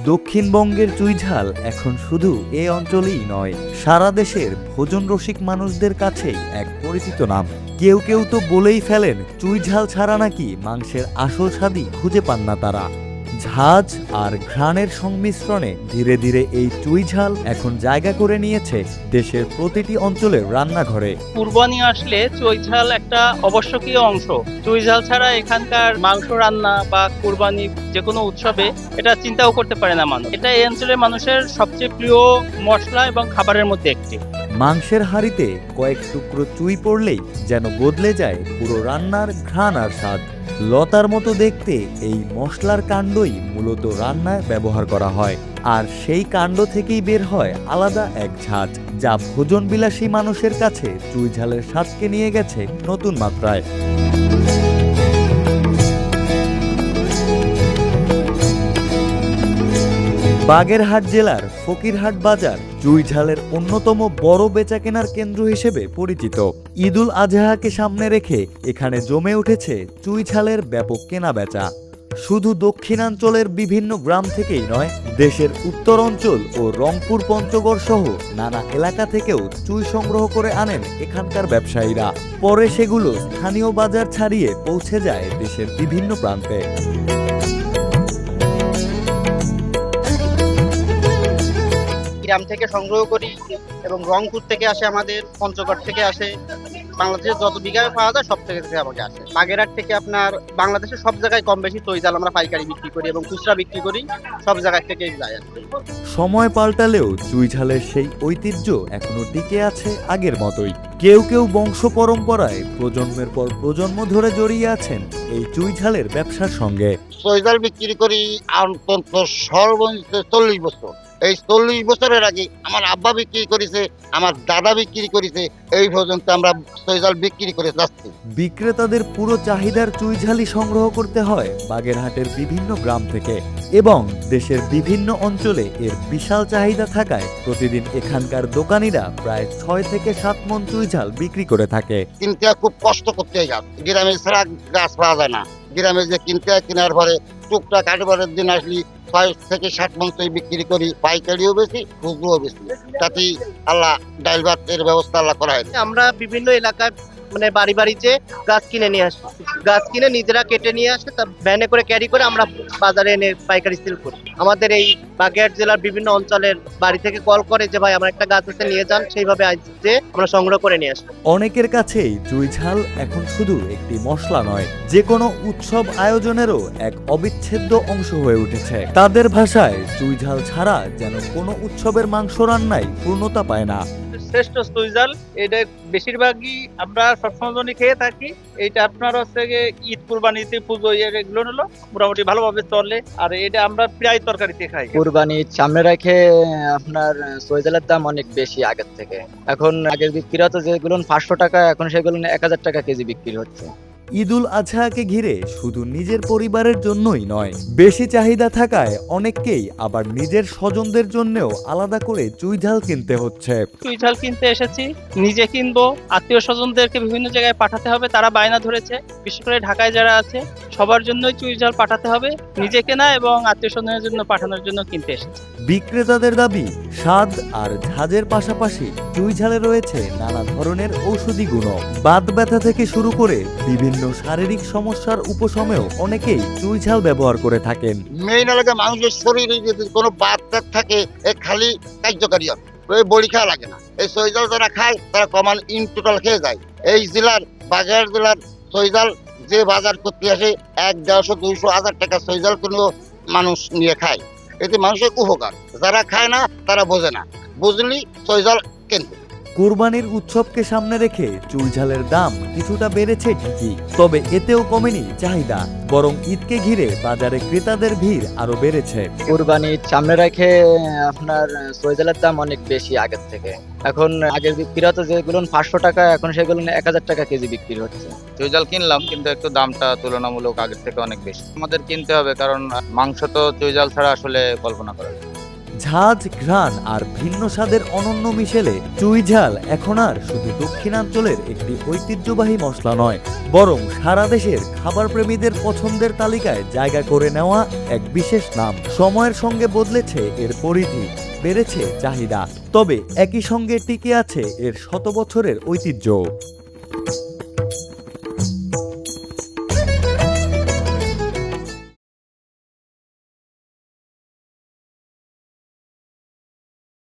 দক্ষিণবঙ্গের চুইঝাল এখন শুধু এ অঞ্চলেই নয়, সারা দেশের ভোজন রসিক মানুষদের কাছেই এক পরিচিত নাম। কেউ কেউ তো বলেই ফেলেন চুইঝাল ছাড়া নাকি মাংসের আসল স্বাদই খুঁজে পান না তারা। ঝাঁজ আর ঘ্রাণের সংমিশ্রণে ধীরে ধীরে এই চুইঝাল এখন জায়গা করে নিয়েছে দেশের প্রতিটি অঞ্চলের রান্নাঘরে। কুরবানি আসলে চুইঝাল একটা আবশ্যকীয় অংশ। চুইঝাল ছাড়া এখানকার মাংস রান্না বা কুরবানি যে কোনো উৎসবে এটা চিন্তাও করতে পারে না মানুষ। এটা এই অঞ্চলের মানুষের সবচেয়ে প্রিয় মশলা এবং খাবারের মধ্যে একটি। মাংসের হাঁড়িতে কয়েক টুকরো চুই পড়লেই যেন বদলে যায় পুরো রান্নার ঘ্রাণ আর স্বাদ। লতার মতো দেখতে এই মশলার কাণ্ডই মূলত রান্নায় ব্যবহার করা হয়, আর সেই কাণ্ড থেকেই বের হয় আলাদা এক ঝাঁজ, যা ভোজনবিলাসী মানুষের কাছে চুইঝালের স্বাদকে নিয়ে গেছে নতুন মাত্রায়। বাগেরহাট জেলার ফকিরহাট বাজার চুইঝালের অন্যতম বড় বেচাকেনার কেন্দ্র হিসেবে পরিচিত। ঈদুল আজহাকে সামনে রেখে এখানে জমে উঠেছে চুইঝালের ব্যাপক কেনাবেচা। শুধু দক্ষিণাঞ্চলের বিভিন্ন গ্রাম থেকেই নয়, দেশের উত্তর অঞ্চল ও রংপুর পঞ্চগড় সহ নানা এলাকা থেকেও চুই সংগ্রহ করে আনেন এখানকার ব্যবসায়ীরা। পরে সেগুলো স্থানীয় বাজার ছাড়িয়ে পৌঁছে যায় দেশের বিভিন্ন প্রান্তে। গ্রাম থেকে সংগ্রহ করি এবং রংপুর থেকে আসে, আমাদের পঞ্চগড় থেকে আসে, বাংলাদেশের যত বিঘা পাওয়া যায় সব থেকে আমাকে আসে। বাগেরহাট থেকে আপনার বাংলাদেশের সব জায়গায় কম বেশি চুইঝাল আমরা পাইকারি বিক্রি করি এবং খুচরা বিক্রি করি, সব জায়গা থেকে যায় আর কি। সময় পাল্টালেও চুইঝালের সেই ঐতিহ্য এখনো টিকে আছে আগের মতোই। কেউ কেউ বংশ পরম্পরায় প্রজন্মের পর প্রজন্ম ধরে জড়িয়ে আছেন এই চুইঝালের ব্যবসার সঙ্গে। চুইঝাল বিক্রি করি অন্তত সর্বনিম্ন 40 বছর। এই 40 বছরের আগে আমার আব্বা বিক্রি করেছে, আমার দাদা বিক্রি করেছে, এই পর্যন্ত আমরা চুইঝাল বিক্রি করে যাচ্ছি। বিক্রেতাদের পুরো চাহিদার চুইঝালই সংগ্রহ করতে হয় বাগেরহাটের বিভিন্ন গ্রাম থেকে, এবং দেশের বিভিন্ন অঞ্চলে এর বিশাল চাহিদা থাকায় প্রতিদিন এখানকার দোকানিরা প্রায় 6 থেকে 7 মণ চুইঝাল বিক্রি করে থাকে। কিনতে খুব কষ্ট করতে হয়, গাছ গ্রামে ছাড়া গাছ পাওয়া যায় না। গ্রামে যে কেনার পরে টুকটাক কাটবারের দিন আসলি 6 থেকে 7 মণ বিক্রি করি, পাইকারিও বেশি, খুচরোও বেশি। তাতেই আল্লাহ ডাইল ভাতের ব্যবস্থা আল্লাহ করা হয়। আমরা বিভিন্ন এলাকায় মানে বাড়ি বাড়িতে গাছ কিনে নিয়ে আসি, গাছ কিনে নিজেরা কেটে নিয়ে আসে, তা ভ্যানে করে ক্যারি করে আমরা বাজারে এনে পাইকারি সেল করি। আমাদের এই বাগেরহাট জেলার বিভিন্ন অঞ্চলের বাড়ি থেকে কল করে যে ভাই আমার একটা গাছ আছে নিয়ে যান, সেইভাবে যে আমরা সংগ্রহ করে নিয়ে আসি। অনেকের কাছেই চুইঝাল এখন শুধু একটি মশলা নয়, যে কোনো উৎসব আয়োজনেরও এক অবিচ্ছেদ্য অংশ হয়ে উঠেছে। তাদের ভাষায় চুইঝাল ছাড়া যেন কোনো উৎসবের মাংস রান্নাই পূর্ণতা পায় না। শ্রেষ্ঠ চুইঝাল এটা বেশিরভাগই আমরা সবসময় খেয়ে থাকি। এটা আপনার হচ্ছে গিয়ে ঈদ কুরবানিতে পুজো এগুলো হলো মোটামুটি ভালোভাবে চলে, আর এটা আমরা প্রায় তরকারিতে খাই। কুরবানির সামনে রেখে আপনার চুইঝালের দাম অনেক বেশি আগের থেকে। এখন আগের বিক্রি হতো যেগুলো 500 টাকা, এখন সেগুলো 1000 টাকা কেজি বিক্রি হচ্ছে। ঈদুল আজহাকে ঘিরে শুধু নিজের পরিবারের জন্যই নয়, বেশি চাহিদা থাকায় অনেককেই আবার নিজের স্বজনদের জন্যও আলাদা করে চুইঝাল কিনতে হচ্ছে। চুইঝাল কিনতে এসেছি, নিজে কিনবো, আত্মীয় স্বজনদেরকে বিভিন্ন জায়গায় পাঠাতে হবে, তারা বায়না ধরেছে। বিশেষ করে ঢাকায় যারা আছে সবার জন্যই চুইঝাল পাঠাতে হবে, নিজে কেনা এবং আত্মীয় স্বজনের জন্য পাঠানোর জন্য কিনতে এসেছি। বিক্রেতাদের দাবি, স্বাদ আর ঝাঁজের পাশাপাশি চুইঝালে রয়েছে নানা ধরনের ঔষধি গুণ। বাত ব্যথা থেকে শুরু করে বিভিন্ন শারীরিক সমস্যার উপশমেও অনেকেই চুইঝাল ব্যবহার করে থাকেন। মেইন এলাকা মানুষের শরীরে যদি কোনো বাত থাকে খালি কার্যকারী হয়, বড়ি খাওয়া লাগে না। এই চুইঝাল যারা খায় তারা কমান ইন টোটাল খেয়ে যায়। এই জেলার বাগেরহাট জেলার চুইঝাল যে বাজার করতে আসে 100, 150, 200 টাকা চুইঝাল কোনো মানুষ নিয়ে খায়। এতে মানুষের উপকার, যারা খায় না তারা বোঝে না, বুঝলি চুইঝাল কিনতে। কুরবানির উৎসবকে সামনে রেখে চুইঝালের দাম কিছুটা বেড়েছে ঠিকই, তবে এতেও কমেনি চাহিদা, বরং ঈদকে ঘিরে বাজারে ক্রেতাদের ভিড় আরো বেড়েছে। কুরবানির সামনে রেখে আপনার চুইঝালের দাম অনেক বেশি আগের থেকে। এখন আগের বিক্রি হতো যেগুলো 500 টাকা, এখন সেগুলো 1000 টাকা কেজি বিক্রি হচ্ছে। চুইঝাল কিনলাম, কিন্তু একটু দামটা তুলনামূলক আগের থেকে অনেক বেশি। আমাদের কিনতে হবে, কারণ মাংস তো চুইঝাল ছাড়া আসলে কল্পনা করা যায়। ঝাঁজ, ঘ্রাণ আর ভিন্ন স্বাদের অনন্য মিশেলে চুই ঝাল এখন আর শুধু দক্ষিণাঞ্চলের একটি ঐতিহ্যবাহী মশলা নয়, বরং সারা দেশের খাবার প্রেমীদের পছন্দের তালিকায় জায়গা করে নেওয়া এক বিশেষ নাম। সময়ের সঙ্গে বদলেছে এর পরিধি, বেড়েছে চাহিদা, তবে একই সঙ্গে টিকে আছে এর শত বছরের ঐতিহ্য।